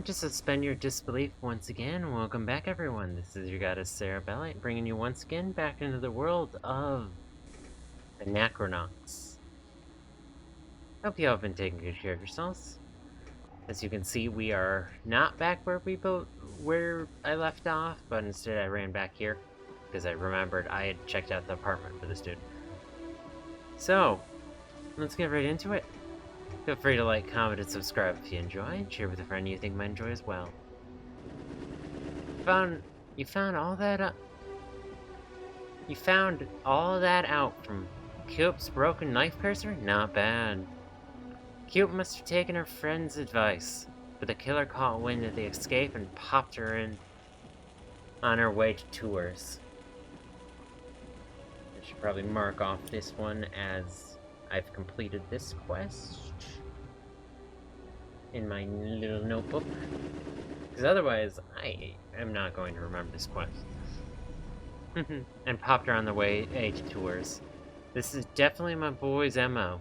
To suspend your disbelief once again, welcome back everyone. This is your goddess Sarah Bellite, bringing you once again back into the world of Anachronox. Hope you all have been taking good care of yourselves. As you can see, we are not back where I left off, but instead I ran back here because I remembered I had checked out the apartment for this dude. So, let's get right into it. Feel free to like, comment, and subscribe if you enjoy, and share with a friend you think might enjoy as well. You found all that out from Coop's broken knife cursor? Not bad. Coop must have taken her friend's advice, but the killer caught wind of the escape and popped her in on her way to tours. I should probably mark off this one as I've completed this quest in my little notebook, because otherwise I am not going to remember this quest. And popped her on the way to tours. This is definitely my boy's MO.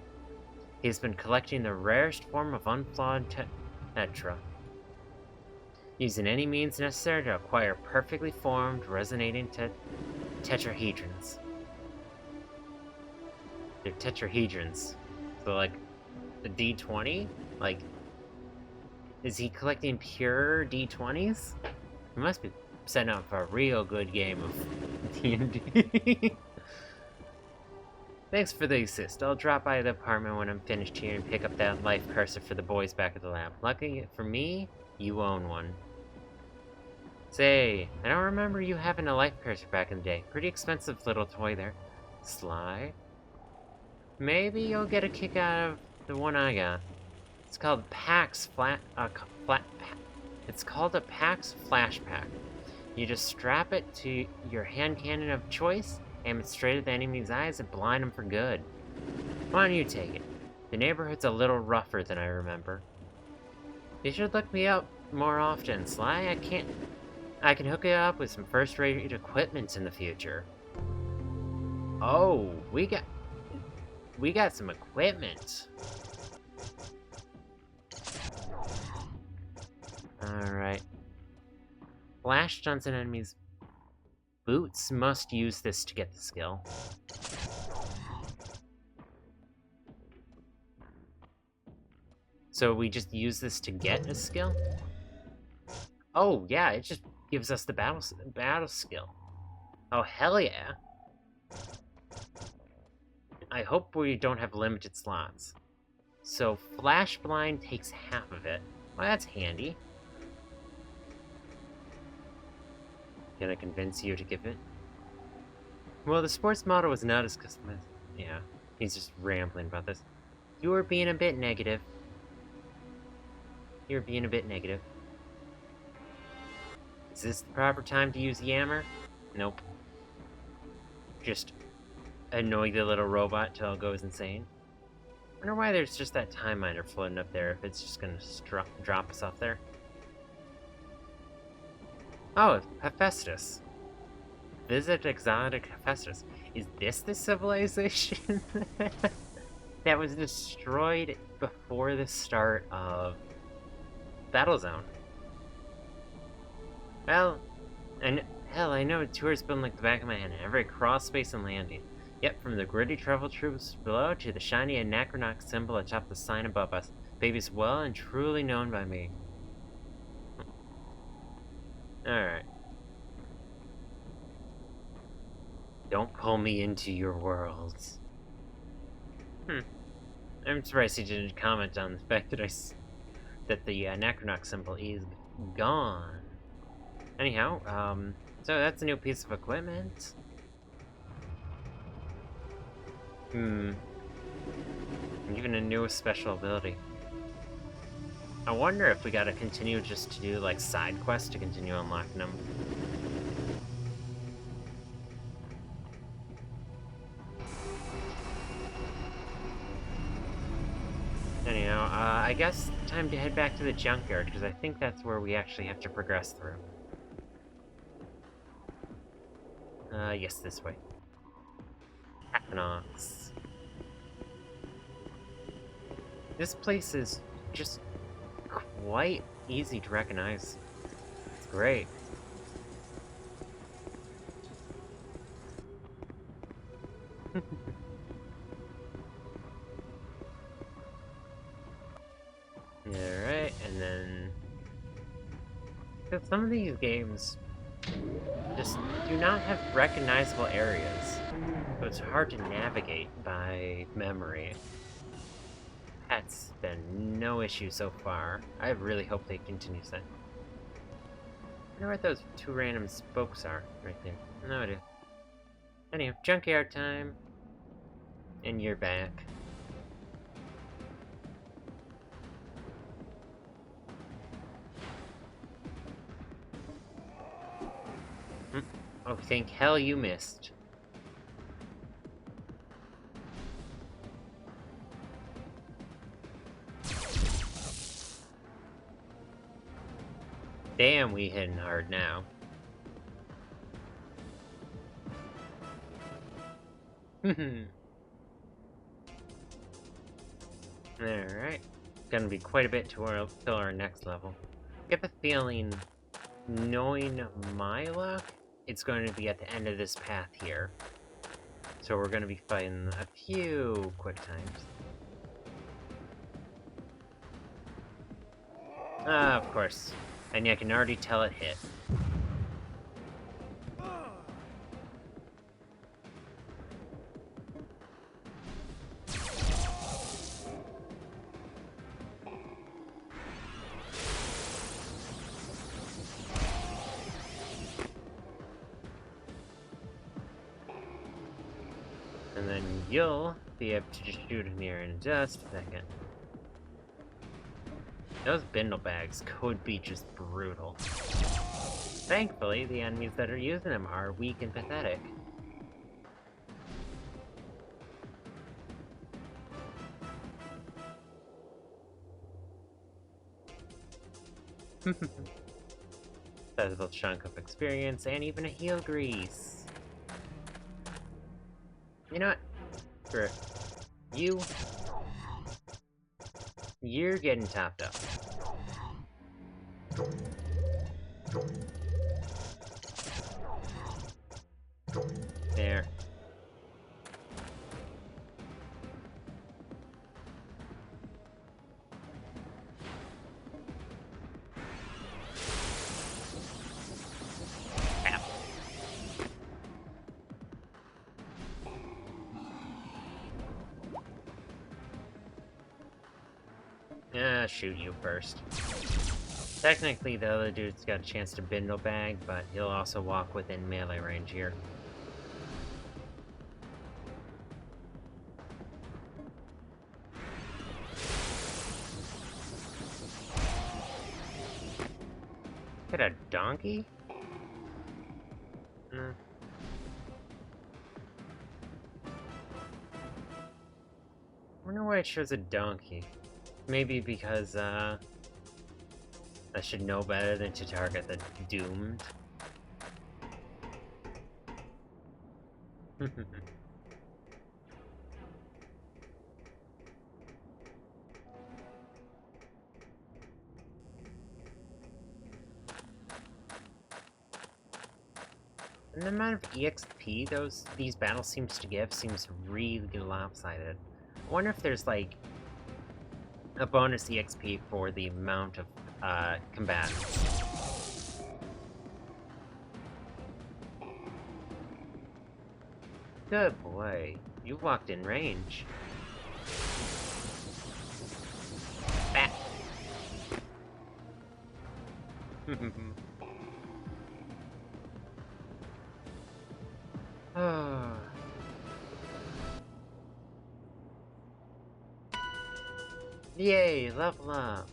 He's been collecting the rarest form of unflawed tetra, using any means necessary to acquire perfectly formed, resonating tetrahedrons. They're tetrahedrons. So, like, the D20? Like, is he collecting pure D20s? He must be setting up for a real good game of D&D. Thanks for the assist. I'll drop by the apartment when I'm finished here and pick up that life cursor for the boys back at the lab. Lucky for me, you own one. Say, I don't remember you having a life cursor back in the day. Pretty expensive little toy there. Sly? Maybe you'll get a kick out of the one I got. It's called It's called a PAX Flash Pack. You just strap it to your hand cannon of choice, aim it straight at the enemy's eyes, and blind them for good. Why don't you take it? The neighborhood's a little rougher than I remember. You should look me up more often, Sly. I can hook you up with some first-rate equipment in the future. Oh, we got some equipment. Alright. Flash stunts an enemy's boots. Must use this to get the skill. So we just use this to get a skill? Oh, yeah, it just gives us the battle skill. Oh, hell yeah. I hope we don't have limited slots. So Flash Blind takes half of it. Well, that's handy. Can I convince you to give it? Well, the sports model was not as customized. Yeah, he's just rambling about this. You were being a bit negative. You're being a bit negative. Is this the proper time to use Yammer? Nope. Just annoy the little robot till it goes insane. I wonder why there's just that time miner floating up there if it's just gonna drop us off there. Oh, Hephaestus. Visit exotic Hephaestus. Is this the civilization that was destroyed before the start of Battlezone? Well, hell, I know a tour's been like the back of my hand. Every crawl space and landing. Yep, from the gritty travel troops below to the shiny Anachronox symbol atop the sign above us. Baby's well and truly known by me. Alright. Don't pull me into your worlds. I'm surprised he didn't comment on the fact that the Anachronox symbol is gone. Anyhow, so that's a new piece of equipment. Even a new special ability. I wonder if we gotta continue just to do, like, side quests to continue unlocking them. Anyhow, I guess time to head back to the junkyard, because I think that's where we actually have to progress through. Yes, this way. Anachronox. This place is just quite easy to recognize. It's great. Alright, and then... Because some of these games just do not have recognizable areas, so it's hard to navigate by memory. That's been no issue so far. I really hope they continue that. I wonder what those two random spokes are right there. No idea. Anyway, junkyard time. And you're back. Oh, thank hell you missed. Damn, we hitting hard now. Alright. Gonna be quite a bit till our next level. Get the feeling, knowing my luck, it's going to be at the end of this path here. So we're gonna be fighting a few quick times. Ah, of course. And I can already tell it hit. And then you'll be able to just shoot him here in just a second. Those bindle bags could be just brutal. Thankfully, the enemies that are using them are weak and pathetic. Sizable chunk of experience and even a heal grease. You know what? For you, you're getting topped up. There. Shoot you first. Technically, the other dude's got a chance to bindle bag, but he'll also walk within melee range here. Hit a donkey? I wonder why it shows a donkey. Maybe because, I should know better than to target the doomed. And the amount of EXP these battles seems to give seems really lopsided. I wonder if there's, like, a bonus EXP for the amount of combatants. Good boy, you walked in range. Bat. Oh. Yay, level up!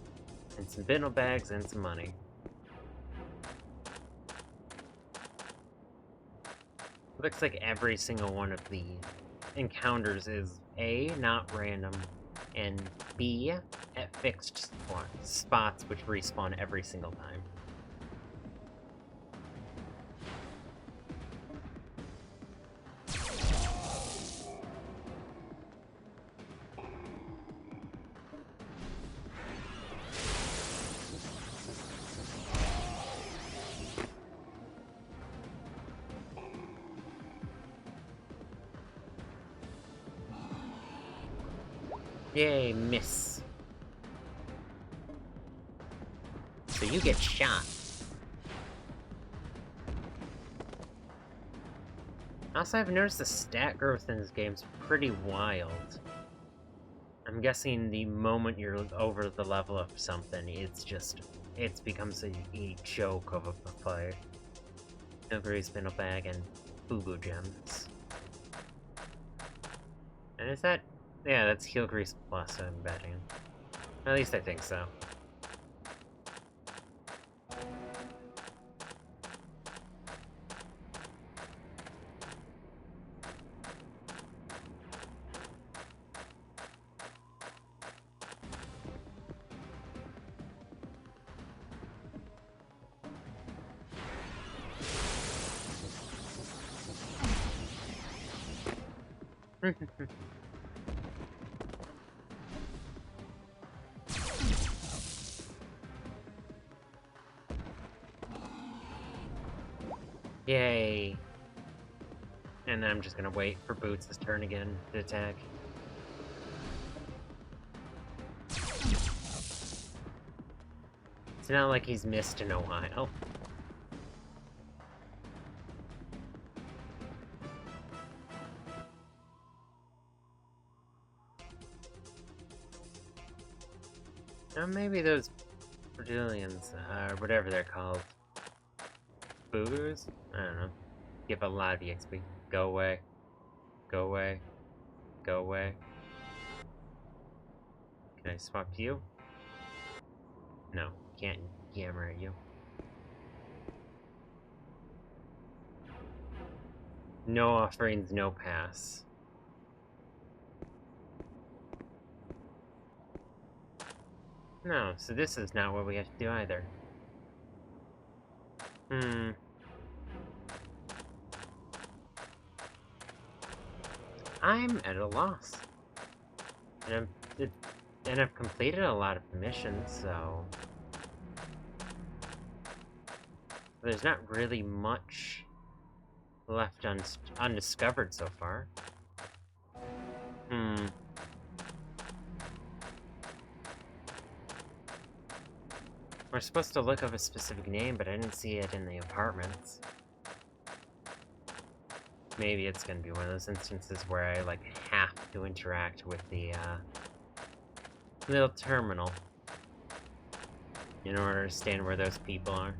And some bindle bags and some money. Looks like every single one of the encounters is A, not random, and B, at fixed spots which respawn every single time. Yay, miss. So you get shot. Also, I've noticed the stat growth in this game's pretty wild. I'm guessing the moment you're over the level of something, it becomes a joke of a fight. Hillgrease, spindle bag, and boo-boo gems. And is that... yeah, that's Hillgrease plus, I'm betting. At least I think so. Yay. And I'm just gonna wait for Boots' turn again to attack. It's not like he's missed in a while. Or maybe those Brazilians, or whatever they're called. Boogers? I don't know. Give a lot of EXP. Go away. Go away. Go away. Can I swap to you? No, can't yammer at you. No offerings, no pass. No, so this is not what we have to do either. I'm at a loss. And I've completed a lot of missions, so... there's not really much left undiscovered so far. We're supposed to look up a specific name, but I didn't see it in the apartments. Maybe it's gonna be one of those instances where I, like, have to interact with the, little terminal in order to understand where those people are.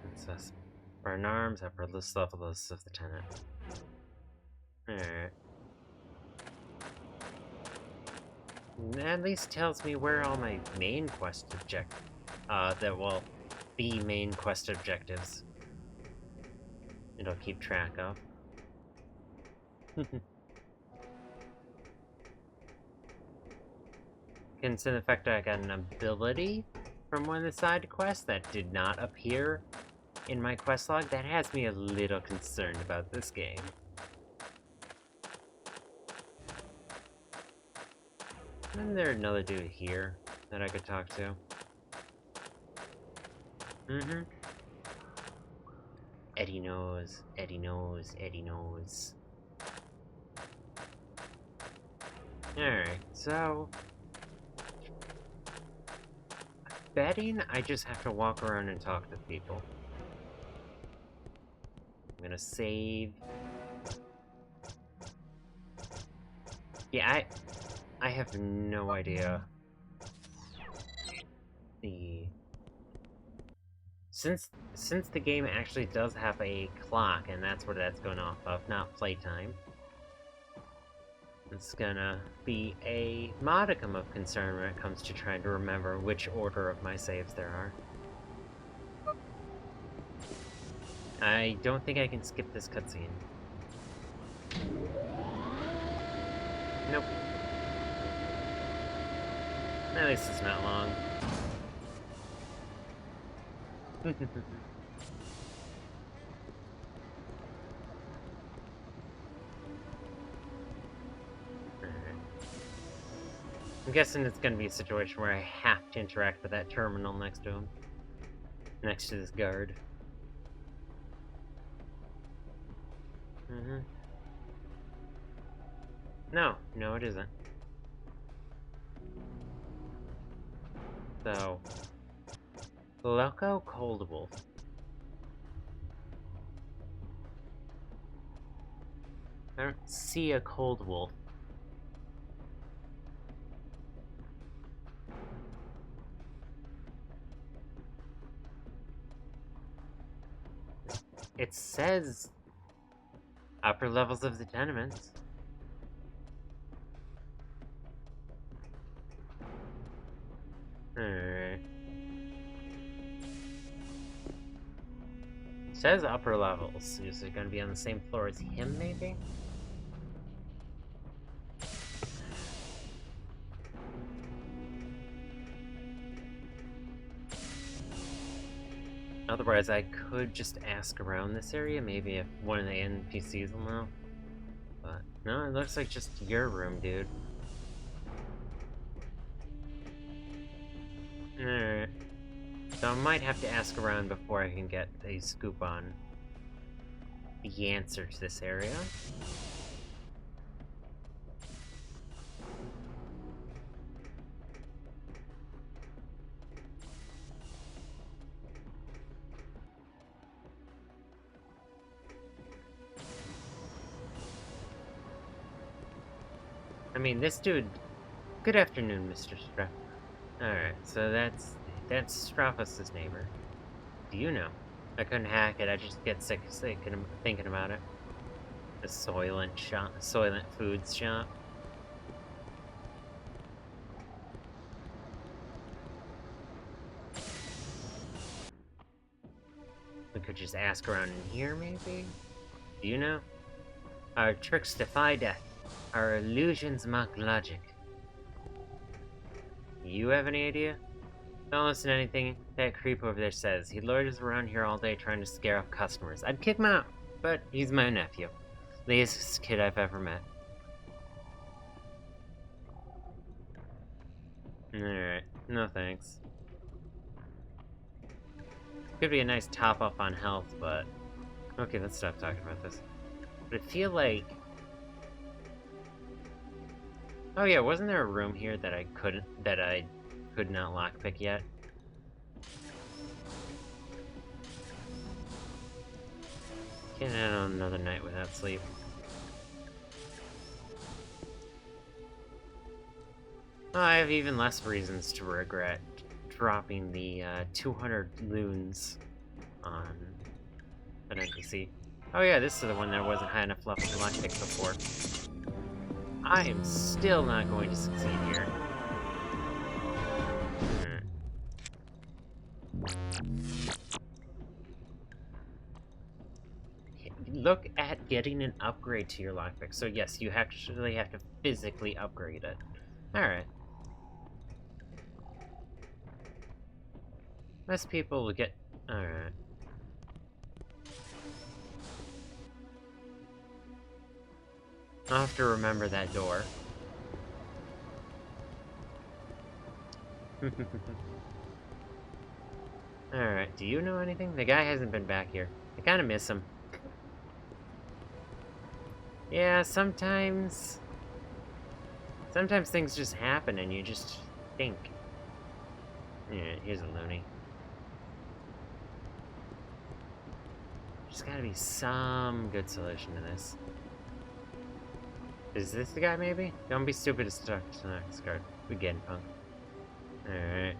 Princess. Burn arms, upper list level list of the tenant. Alright. At least tells me where all my main quest main quest objectives. It'll keep track of. Consider the fact that I got an ability from one of the side quests that did not appear in my quest log. That has me a little concerned about this game. Isn't there another dude here that I could talk to? Eddie knows, Eddie knows, Eddie knows. Alright, so... betting I just have to walk around and talk to people. I'm gonna save... yeah, I have no idea. Since the game actually does have a clock, and that's what that's going off of, not playtime, it's gonna be a modicum of concern when it comes to trying to remember which order of my saves there are. I don't think I can skip this cutscene. Nope. At least it's not long. I'm guessing it's gonna be a situation where I have to interact with that terminal next to him. Next to this guard. Mm-hmm. No, it isn't. So, Loco Cold Wolf. I don't see a cold wolf. It says upper levels of the tenements. Alright. It says upper levels. Is it gonna be on the same floor as him, maybe? Otherwise, I could just ask around this area, maybe if one of the NPCs will know. But, no, it looks like just your room, dude. Alright. So I might have to ask around before I can get a scoop on the answer to this area. I mean, this dude... Good afternoon, Mr. Straff. Alright, so that's Straffus' neighbor. Do you know? I couldn't hack it, I just get sick thinking about it. The Soylent Foods shop. We could just ask around in here, maybe? Do you know? Our tricks defy death. Our illusions mock logic. You have any idea? Don't listen to anything that creep over there says. He loiters around here all day trying to scare off customers. I'd kick him out, but he's my nephew. The easiest kid I've ever met. Alright, no thanks. Could be a nice top up on health, but... Okay, let's stop talking about this. But I feel like... Oh yeah, wasn't there a room here that I could not lockpick yet? Can't handle another night without sleep. Oh, I have even less reasons to regret dropping the 200 loons on an NPC. Oh yeah, this is the one that wasn't high enough level to lockpick before. I am still not going to succeed here. Look at getting an upgrade to your lockpick. So yes, you actually have to physically upgrade it. Alright. Most people will get... Alright. I'll have to remember that door. Alright, do you know anything? The guy hasn't been back here. I kinda miss him. Yeah, sometimes things just happen and you just think. Yeah, here's a loony. There's gotta be some good solution to this. Is this the guy, maybe? Don't be stupid as to the next card. We getting punk. Alright.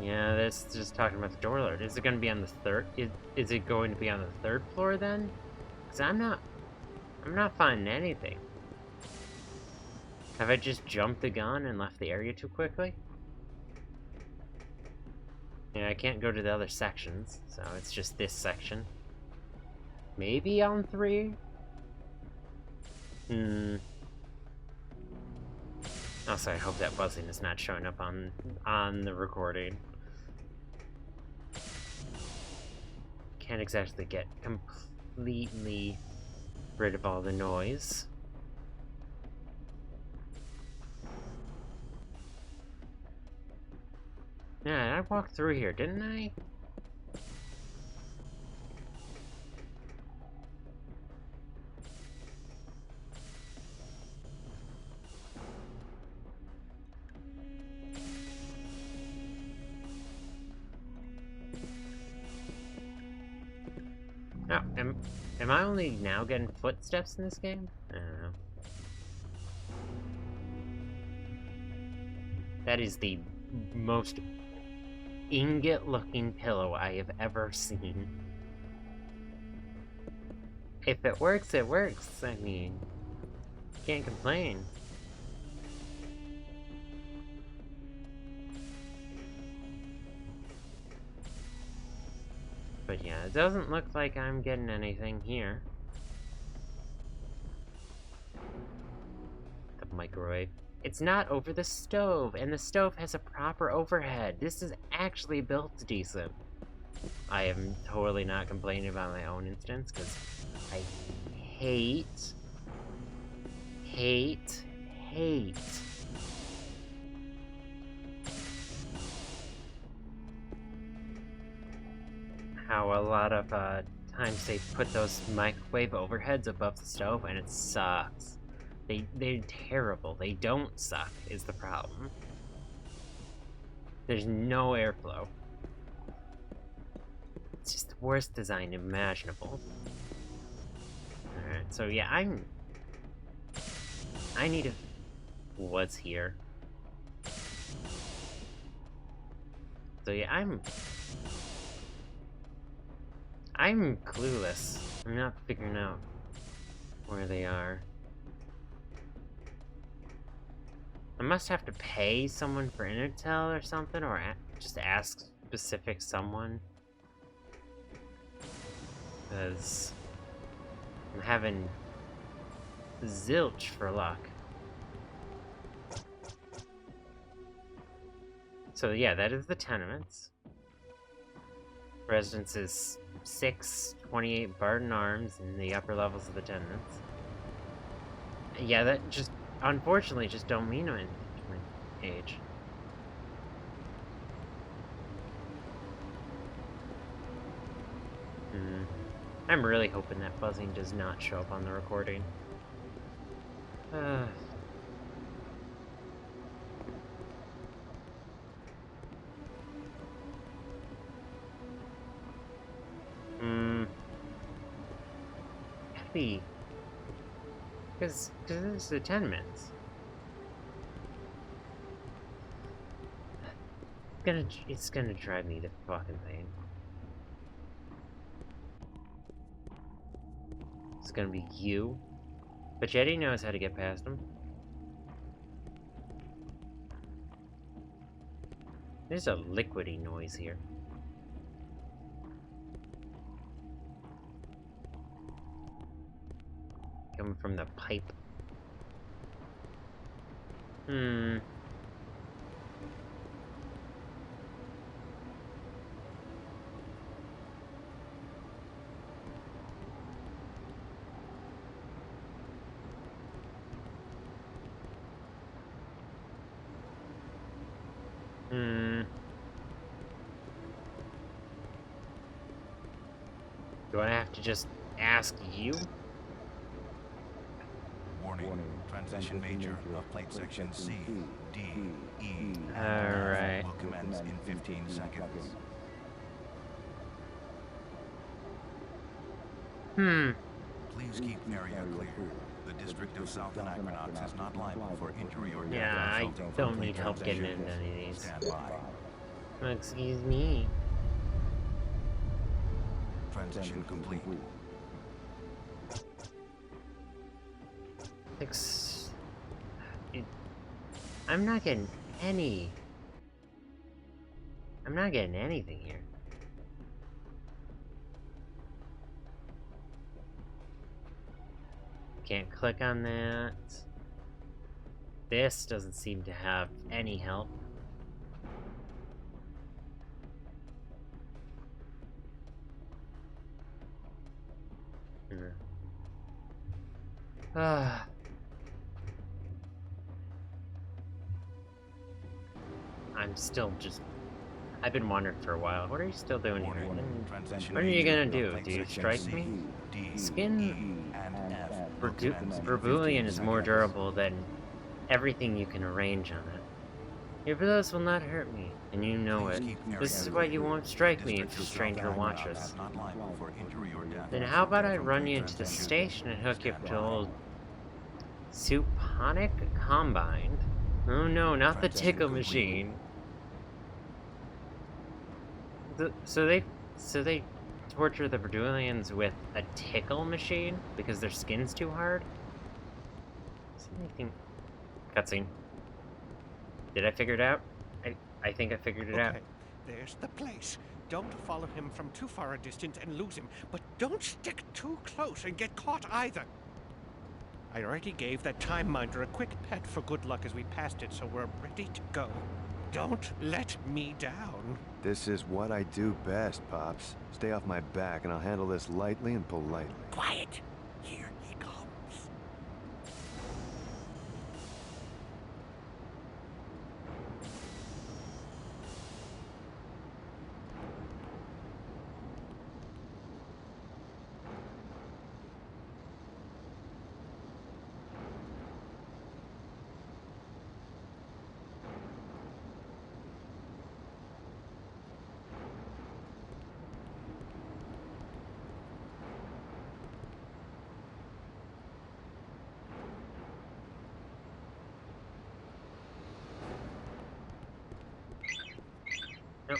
Yeah, that's just talking about the door lord. Is it going to be on the third? Is it going to be on the third floor then? Because I'm not finding anything. Have I just jumped the gun and left the area too quickly? Yeah, I can't go to the other sections, so it's just this section. Maybe on 3? Also, I hope that buzzing is not showing up on the recording. Can't exactly get completely rid of all the noise. Yeah, I walked through here, didn't I? No, am I only now getting footsteps in this game? I don't know. That is the most ingot-looking pillow I have ever seen. If it works, it works. I mean, can't complain. But yeah, it doesn't look like I'm getting anything here. The microwave. It's not over the stove, and the stove has a proper overhead. This is actually built decent. I am totally not complaining about my own instance, because I hate how a lot of times they put those microwave overheads above the stove, and it sucks. They're terrible. They don't suck, is the problem. There's no airflow. It's just the worst design imaginable. Alright, so yeah, I need to... What's here? So yeah, I'm clueless. I'm not figuring out where they are. I must have to pay someone for Intel or something, or just ask specific someone. Because I'm having zilch for luck. So yeah, that is the tenements. Residences 6, 28 Barton Arms in the upper levels of the tenements. Yeah, that just, unfortunately, just don't mean anything to my age. I'm really hoping that buzzing does not show up on the recording. Gotta be... Because this is the tenements. It's gonna drive me to fucking pain. It's gonna be you. But Jetty knows how to get past him. There's a liquidy noise here. Coming from the pipe. Do I have to just ask you? Warning. Transition major of plate section C, D, E, Alright. will commence in 15 seconds. Please keep area clear. The district of South Anachronox is not liable for injury or death. Yeah, I resulting from don't plate need help getting transition. into any of these. Stand by. Excuse me. Transition complete. I'm not getting any... I'm not getting anything here. Can't click on that. This doesn't seem to have any help. I'm still just I've been wondering for a while. What are you still doing here? Warning. And Transition what are you major. gonna do? Flight Do you section strike C, me? D, Skin E, and F will commence in 15 Verbulion is more seconds. durable than everything you can arrange on it. Your bullets will not hurt me, and you know Please it. keep area This is why you clear. won't strike The me District if of a stranger South Anachronox watches. is not liable for injury or death. Then how about I From run point you into the transition. station and hook you up Stand to by. old Suponic Combined? Oh no, not the Transition tickle complete. machine. So they torture the Verdulians with a tickle machine because their skin's too hard? Is there anything... Cutscene. Did I figure it out? I think I figured it out. Okay, there's the place. Don't follow him from too far a distance and lose him, but don't stick too close and get caught either. I already gave that time minder a quick pet for good luck as we passed it, so we're ready to go. Don't let me down. This is what I do best, Pops. Stay off my back and I'll handle this lightly and politely. Quiet. Here he comes. Nope.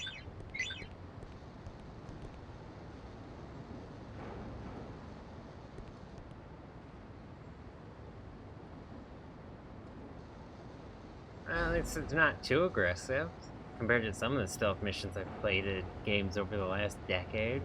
Well, it's not too aggressive compared to some of the stealth missions I've played in games over the last decade.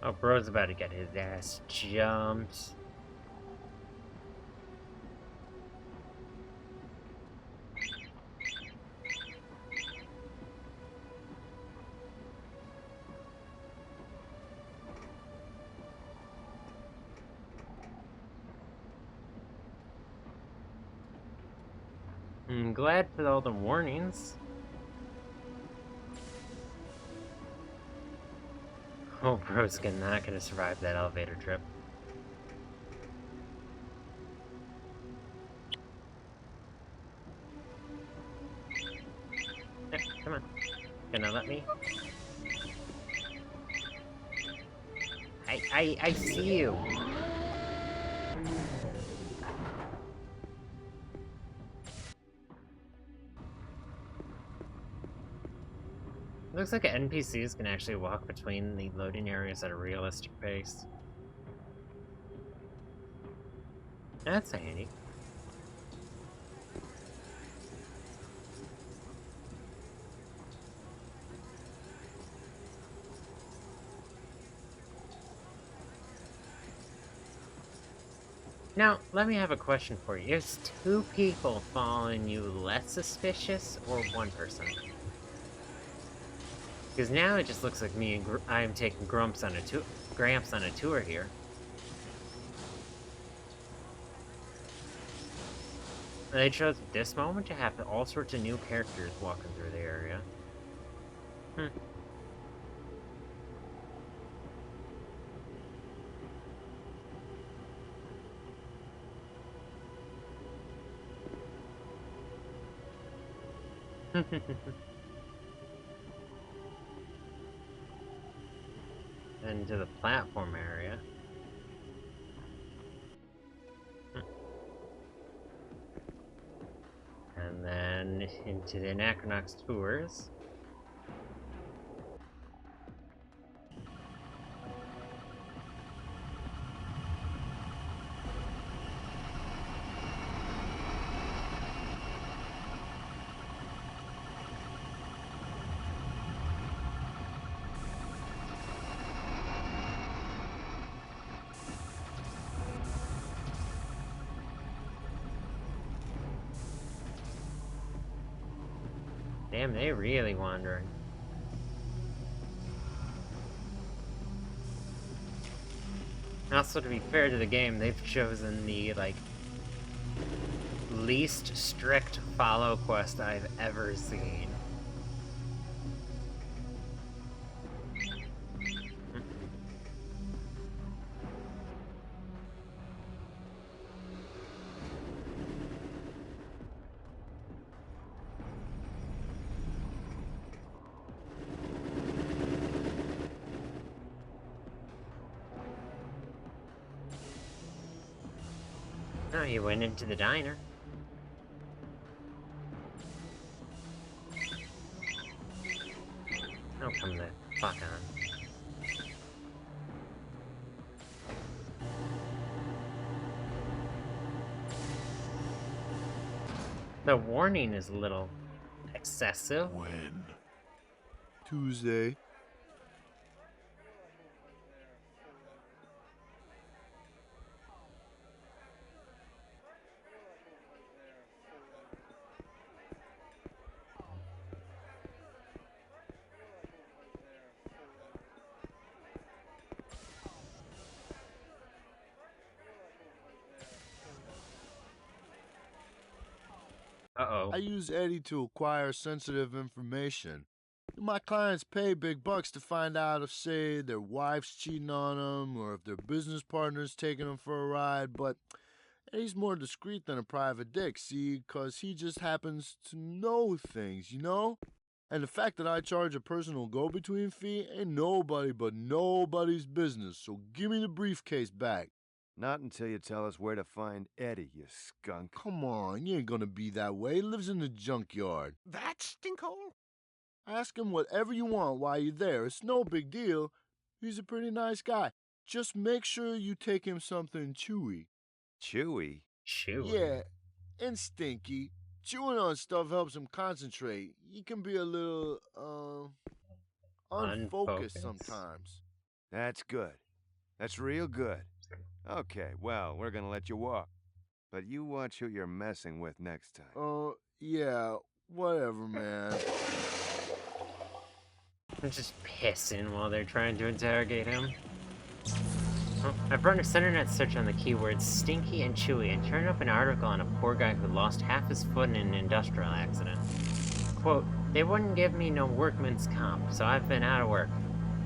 Oh, bro's about to get his ass jumped. I'm glad for all the warnings. Oh, bro's not gonna survive that elevator trip. Yeah, come on. Gonna let me? I see you. Looks like NPCs can actually walk between the loading areas at a realistic pace. That's handy. Now, let me have a question for you. Is 2 people following you less suspicious, or 1 person? Because now it just looks like me and I'm taking Gramps on a tour here. They chose this moment to have all sorts of new characters walking through the area. Into the platform area. And then into the Anachronox tours. Damn, they really wandering. Also, to be fair to the game, they've chosen the, like, least strict follow quest I've ever seen. Oh, you went into the diner. Oh, come the fuck on. The warning is a little excessive. When? Tuesday. Uh-oh. I use Eddie to acquire sensitive information. My clients pay big bucks to find out if, say, their wife's cheating on them or if their business partner's taking them for a ride, but Eddie's more discreet than a private dick, see, 'cause he just happens to know things, you know? And the fact that I charge a personal go-between fee ain't nobody but nobody's business, so give me the briefcase back. Not until you tell us where to find Eddie, you skunk. Come on, you ain't gonna be that way. He lives in the junkyard. That stinkhole? Ask him whatever you want while you're there. It's no big deal. He's a pretty nice guy. Just make sure you take him something chewy. Chewy? Chewy. Yeah, and stinky. Chewing on stuff helps him concentrate. He can be a little, unfocused Unfocused. sometimes. That's good. That's real good. Okay, well, we're gonna let you walk. But you watch who you're messing with next time. Yeah, whatever, man. They're just pissing while they're trying to interrogate him. Oh, I've run a internet search on the keywords stinky and chewy and turned up an article on a poor guy who lost half his foot in an industrial accident. Quote, they wouldn't give me no workman's comp, so I've been out of work.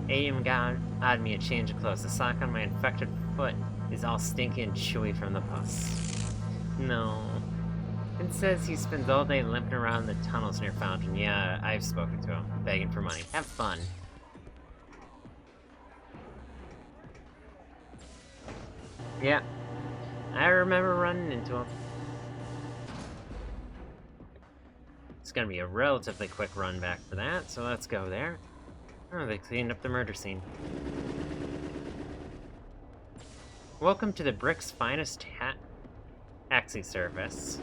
AM got me a change of clothes. The sock on my infected foot is all stinky and chewy from the pus. No. It says he spends all day limping around the tunnels near Fountain. Yeah, I've spoken to him, begging for money. Have fun. Yeah, I remember running into him. It's gonna be a relatively quick run back for that, so let's go there. Oh, they cleaned up the murder scene. Welcome to the Brick's finest taxi service.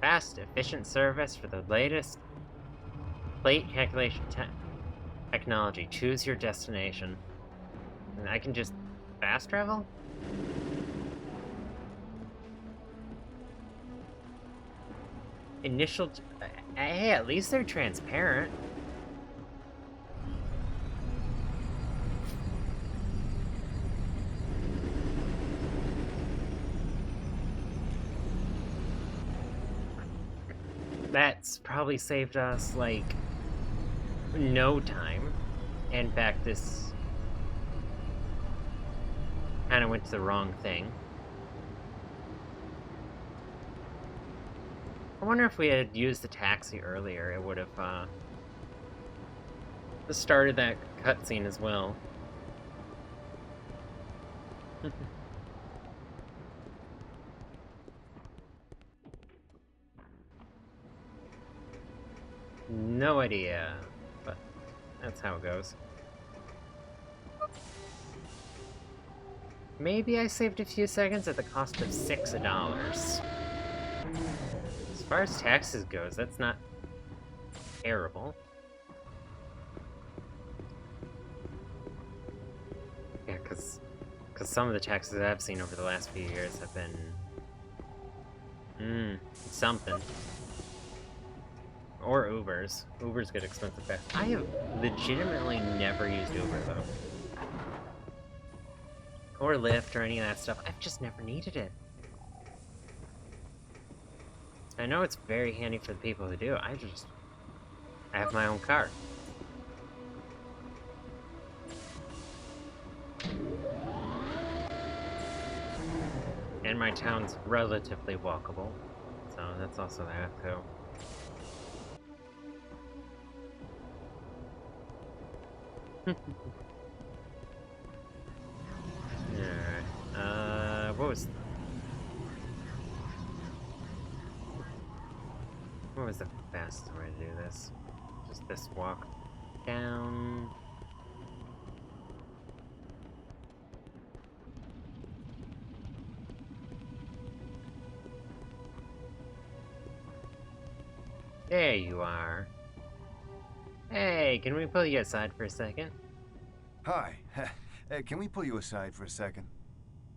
Fast, efficient service for the latest plate calculation technology. Choose your destination. And I can just fast travel? Initial... hey, at least they're transparent. That's probably saved us, like, no time. In fact, this kind of went to the wrong thing. I wonder if we had used the taxi earlier, it would have started that cutscene as well. No idea, but that's how it goes. Maybe I saved a few seconds at the cost of $6. As far as taxes goes, that's not terrible. Yeah, because some of the taxes I've seen over the last few years have been... something. Or Ubers. Ubers get expensive fast. I have legitimately never used Uber, though. Or Lyft or any of that stuff. I've just never needed it. I know it's very handy for the people who do. I have my own car. And my town's relatively walkable. So that's also that, too. Alright, what was the fastest way to do this? Just this walk down. There you are. Hey, can we pull you aside for a second? Hi. Can we pull you aside for a second?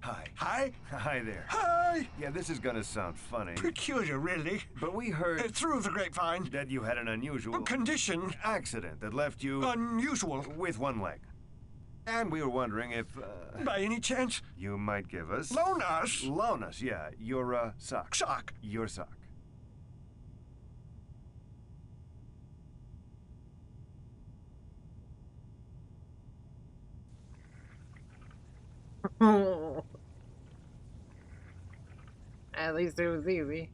Hi. Hi? Hi there. Hi! Yeah, this is gonna sound funny, Peculiar, really. but we heard Through the grapevine. that you had an unusual Condition. accident that left you Unusual. with one leg. And we were wondering if By any chance, you might give us... loan us. Loan us, yeah. Your sock. Sock. Your sock. At least it was easy.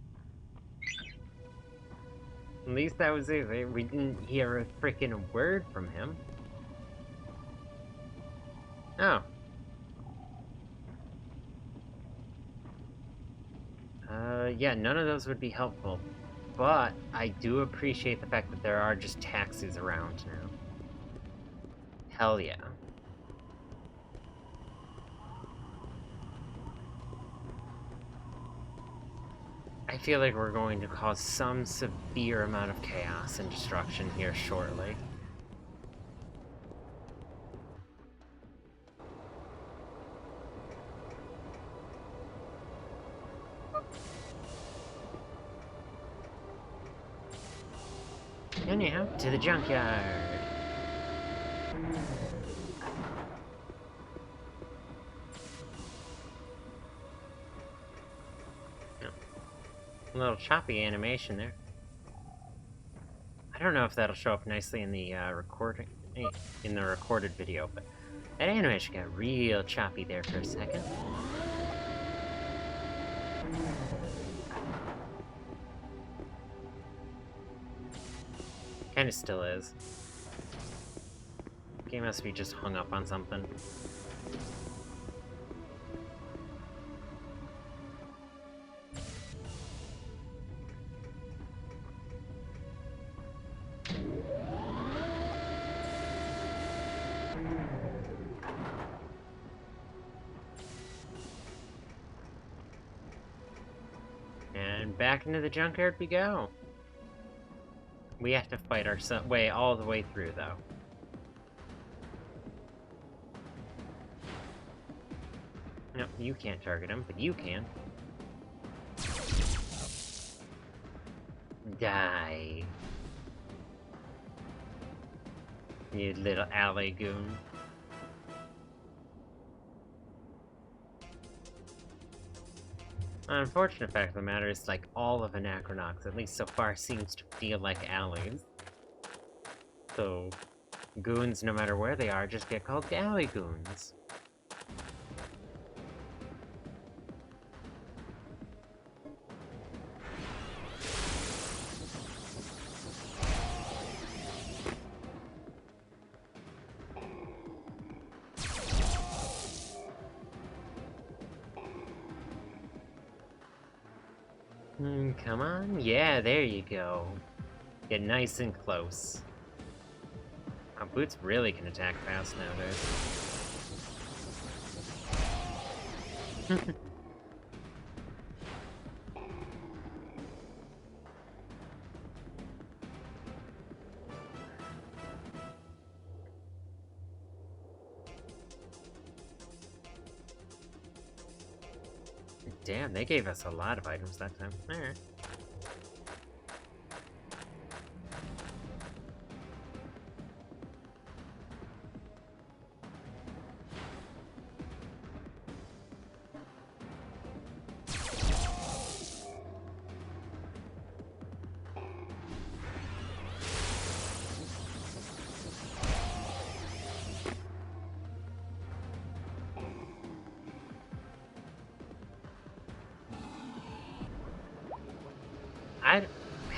At least that was easy. We didn't hear a freaking word from him. Oh. Yeah, none of those would be helpful. But I do appreciate the fact that there are just taxis around now. Hell yeah. I feel like we're going to cause some severe amount of chaos and destruction here shortly. Anyhow, to the junkyard. A little choppy animation there. I don't know if that'll show up nicely in the recorded video, but that animation got real choppy there for a second. Kinda still is. Game must be just hung up on something. And back into the junkyard we go. We have to fight our way all the way through, though. No, you can't target him, but you can. Die. You little alley goon. The unfortunate fact of the matter is, like, all of Anachronox, at least so far, seems to feel like alleys. So, goons, no matter where they are, just get called alley goons. Come on. Yeah, there you go. Get nice and close. Boots really can attack fast nowadays. Damn, they gave us a lot of items that time. Alright.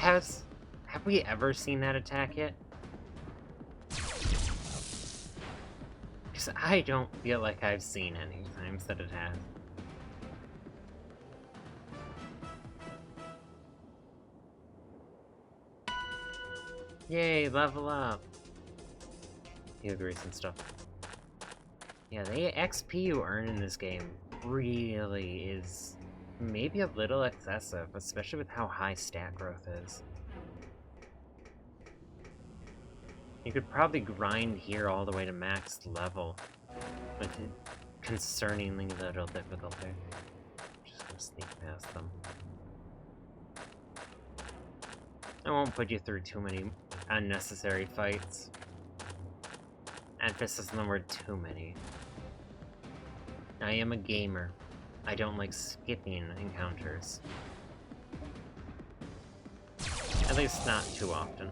Have we ever seen that attack yet? Because I don't feel like I've seen any times that it has. Yay, level up! Heal grease and stuff. Yeah, the XP you earn in this game really is maybe a little excessive, especially with how high stat growth is. You could probably grind here all the way to max level with concerningly little difficulty. Just gonna sneak past them. I won't put you through too many unnecessary fights. Emphasis on the word too many. I am a gamer. I don't like skipping encounters. At least not too often.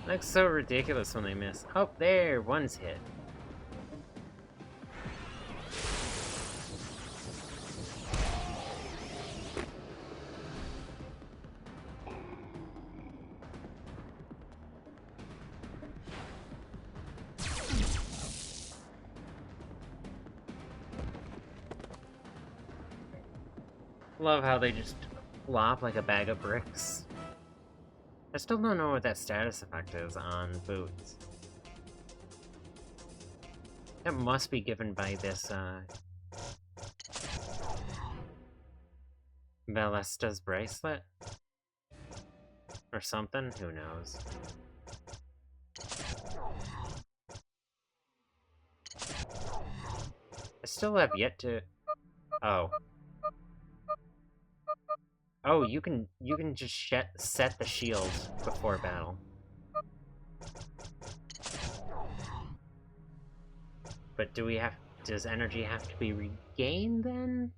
Looks so ridiculous when they miss. Oh, there! One's hit. Love how they just flop like a bag of bricks. I still don't know what that status effect is on boots. It must be given by this, Ballesta's bracelet? Or something? Who knows? I still have yet to... Oh. Oh, you can just set the shield before battle. But does energy have to be regained then?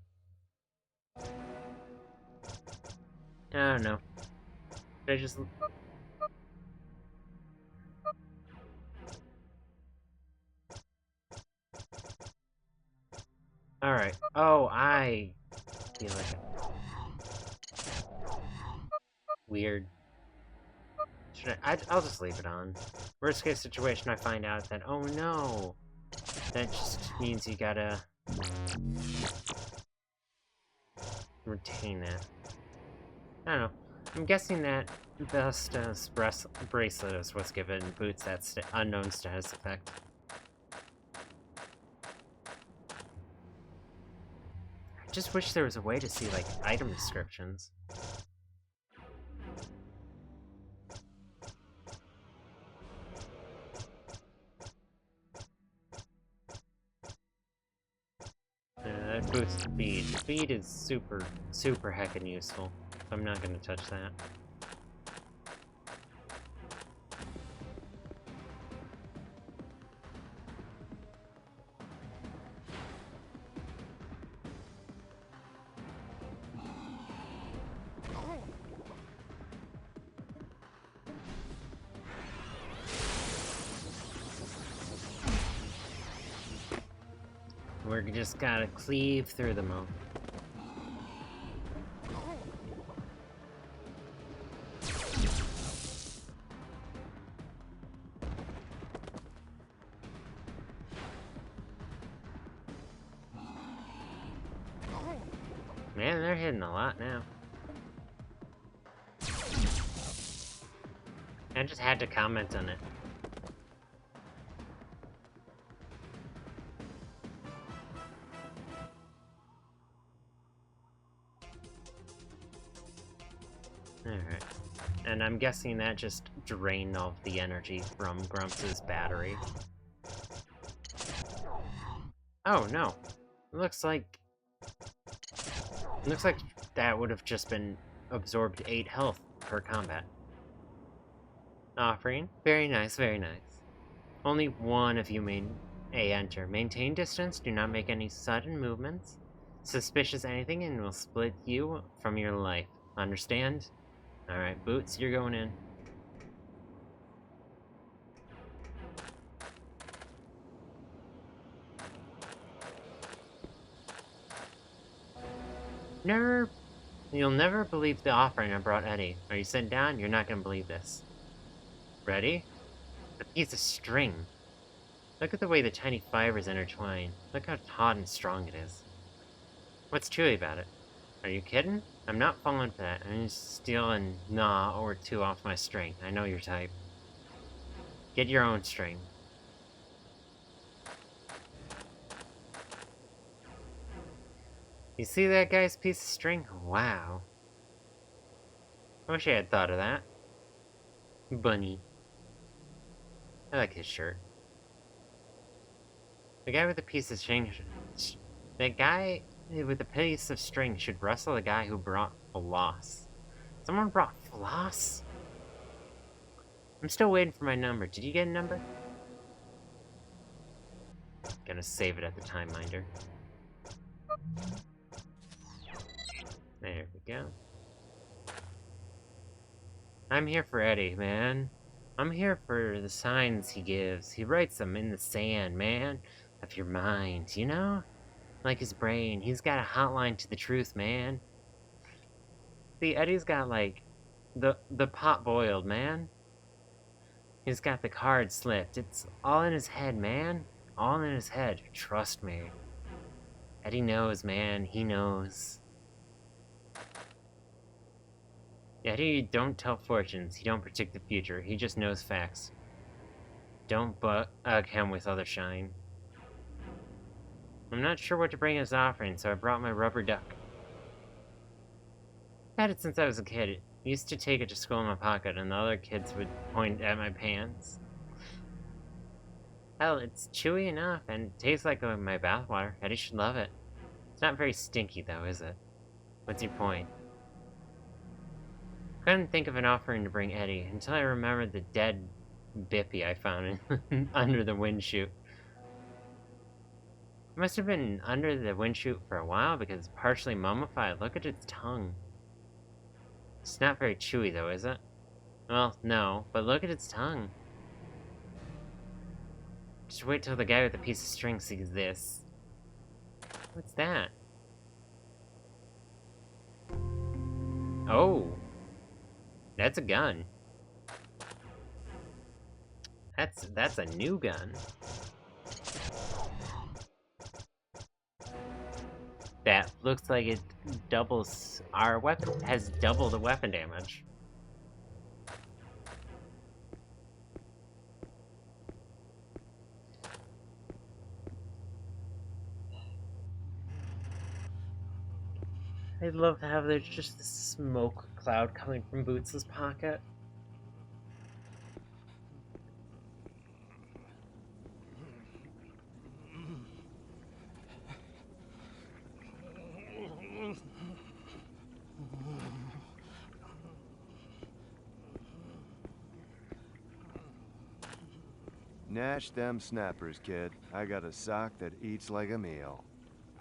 I don't know. Should I just... Alright. Oh, I feel like... Weird. I'll just leave it on. Worst case situation, I find out that, oh no! That just means you gotta... retain that. I don't know. I'm guessing that Ballesta's bracelet is what's given boots that unknown status effect. I just wish there was a way to see, like, item descriptions. That boosts speed. Speed is super heckin' useful. I'm not gonna touch that. We're just gotta cleave through them all. Man, they're hitting a lot now. I just had to comment on it. Alright. And I'm guessing that just drained all of the energy from Grumps' battery. Oh, no. It looks like that would have just been absorbed 8 health per combat. Offering. Very nice, very nice. Only one of you may enter. Maintain distance, do not make any sudden movements. Suspicious anything and will split you from your life. Understand? Alright, Boots, you're going in. You'll never believe the offering I brought Eddie. Are you sitting down? You're not gonna believe this. Ready? A piece of string. Look at the way the tiny fibers intertwine. Look how taut and strong it is. What's chewy about it? Are you kidding? I'm not falling for that. I'm just stealing gnaw or two off my string. I know your type. Get your own string. You see that guy's piece of string? Wow. I wish I had thought of that. Bunny. I like his shirt. The guy with the piece of string... The guy with the piece of string should wrestle the guy who brought floss. Someone brought floss? I'm still waiting for my number. Did you get a number? Gonna save it at the time minder. There we go. I'm here for Eddie, man. I'm here for the signs he gives. He writes them in the sand, man. Of your mind, you know? Like his brain. He's got a hotline to the truth, man. See, Eddie's got, like, the pot boiled, man. He's got the card slipped. It's all in his head, man. All in his head. Trust me. Eddie knows, man. He knows. Eddie don't tell fortunes. He don't predict the future. He just knows facts. Don't bug him with other shine. I'm not sure what to bring as offering, so I brought my rubber duck. I've had it since I was a kid. I used to take it to school in my pocket, and the other kids would point at my pants. Hell, it's chewy enough, and tastes like my bathwater. Eddie should love it. It's not very stinky, though, is it? What's your point? I couldn't think of an offering to bring Eddie until I remembered the dead Bippy I found under the windshield. It must have been under the windshield for a while because it's partially mummified. Look at its tongue. It's not very chewy though, is it? Well, no, but look at its tongue. Just wait till the guy with the piece of string sees this. What's that? Oh. That's a gun. That's a new gun. That looks like it doubles our weapon, has double the weapon damage. I'd love to have there's just this smoke cloud coming from Boots' pocket. Nash them snappers, kid. I got a sock that eats like a meal.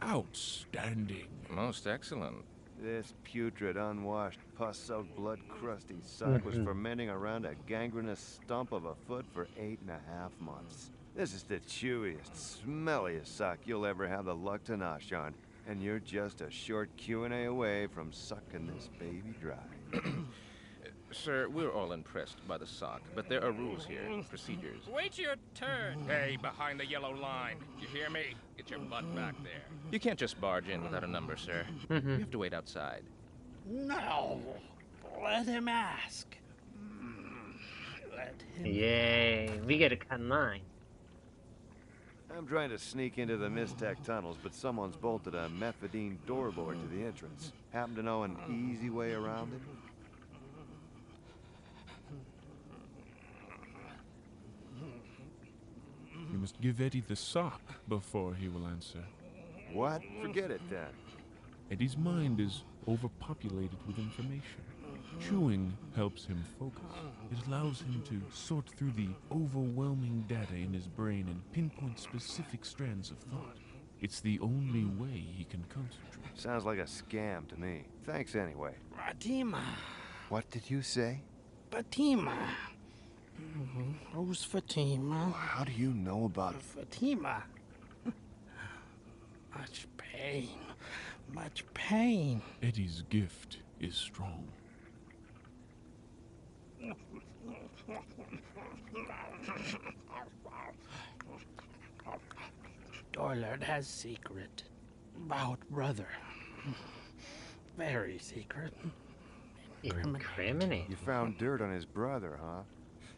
Outstanding. Most excellent. This putrid, unwashed, pus-soaked, blood-crusty sock was fermenting around a gangrenous stump of a foot for 8.5 months. This is the chewiest, smelliest sock you'll ever have the luck to nosh on, and you're just a short Q&A away from sucking this baby dry. Sir, we're all impressed by the sock, but there are rules here, procedures. Wait your turn. Hey, behind the yellow line. You hear me? Get your butt back there. You can't just barge in without a number, sir. You have to wait outside. No. Let him ask. Let him. Yay, we get a cut in line. I'm trying to sneak into the Mistec tunnels, but someone's bolted a methadone doorboard to the entrance. Happen to know an easy way around it? You must give Eddie the sock before he will answer. What? Forget it then. Eddie's mind is overpopulated with information. Chewing helps him focus. It allows him to sort through the overwhelming data in his brain and pinpoint specific strands of thought. It's the only way he can concentrate. Sounds like a scam to me. Thanks anyway. Fatima. What did you say? Fatima. Who's Fatima? How do you know about Fatima. Much pain. much pain. Eddie's gift is strong. Doylord has secret about brother. Very secret. Incriminate. You found dirt on his brother, huh?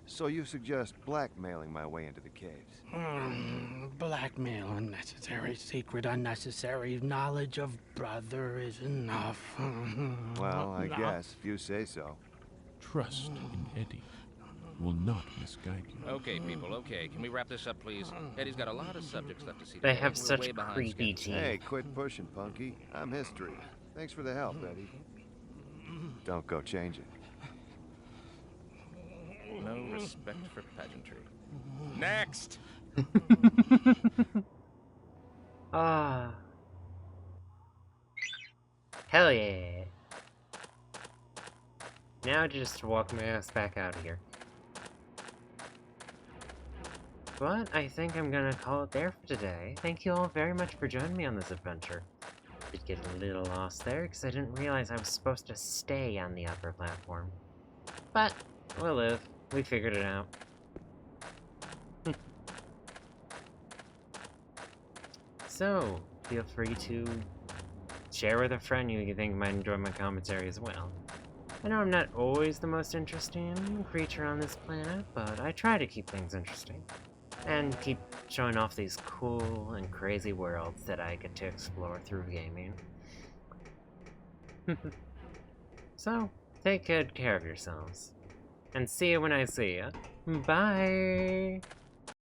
So you suggest blackmailing my way into the caves? Blackmail, unnecessary secret, unnecessary knowledge of brother is enough. Well, I guess, if you say so. Trust in Eddie will not misguide you. Okay, people, okay. Can we wrap this up, please? Eddie's got a lot of subjects left to see They today. have We're such way behind creepy schedule. teeth. Hey, quit pushing, Punky. I'm history. Thanks for the help, Eddie. Don't go changing. No respect for pageantry. Next! Ah. Hell yeah. Now just walk my ass back out of here. But I think I'm gonna call it there for today. Thank you all very much for joining me on this adventure. Did get a little lost there because I didn't realize I was supposed to stay on the upper platform. But we'll live. We figured it out. So, feel free to share with a friend you think might enjoy my commentary as well. I know I'm not always the most interesting creature on this planet, but I try to keep things interesting. And keep showing off these cool and crazy worlds that I get to explore through gaming. So, take good care of yourselves. And see you when I see you. Bye!